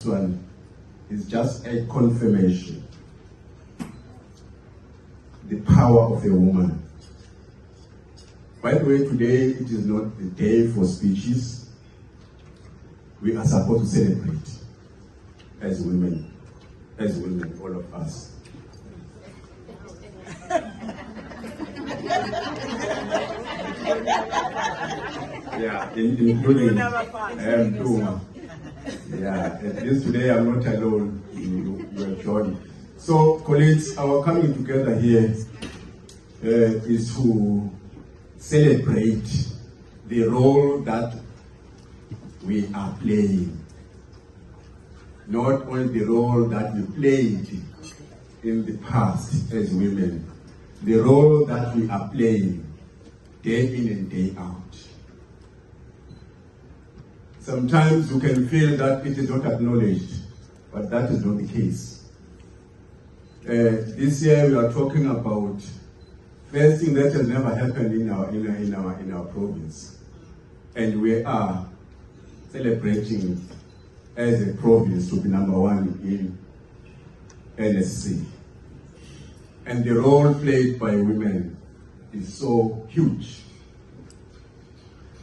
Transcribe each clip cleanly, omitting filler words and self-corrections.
one is just a confirmation. The power of a woman. By the way, today it is not the day for speeches. We are supposed to celebrate as women, all of us. Yeah, including Duma. Yeah, at least today I'm not alone. You are joined. So, colleagues, our coming together here is to celebrate the role that we are playing. Not only the role that we played in the past as women, the role that we are playing day in and day out. Sometimes you can feel that it is not acknowledged, but that is not the case. This year we are talking about first thing that has never happened in our province, and we are celebrating as a province to be #1 in NSC. And the role played by women is so huge.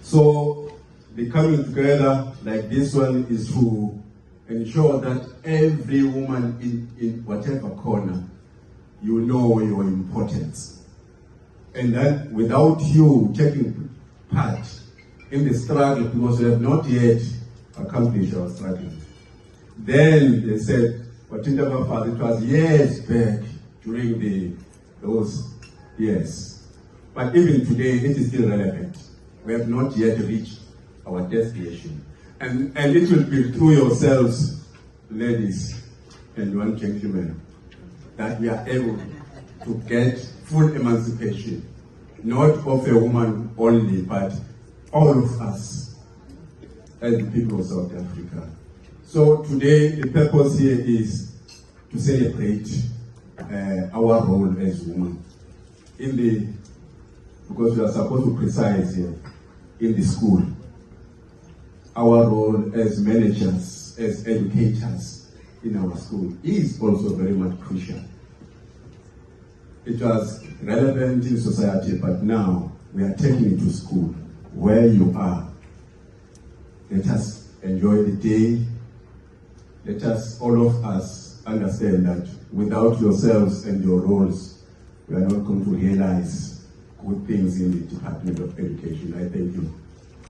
So the coming together like this one is to ensure that every woman in whatever corner, you know your importance. And that without you taking part in the struggle, because we have not yet accomplished our struggle. Then they said, it was years back during those years. But even today, it is still relevant. We have not yet reached our destination. And it will be through yourselves, ladies and one gentleman, that we are able to get full emancipation, not of a woman only, but all of us as the people of South Africa. So today, the purpose here is to celebrate our role as women because we are supposed to precise here in the school. Our role as managers, as educators in our school is also very much crucial. It was relevant in society, but now we are taking it to school, where you are. Let us enjoy the day. Let us, all of us, understand that without yourselves and your roles, we are not going to realize good things in the Department of Education. I thank you.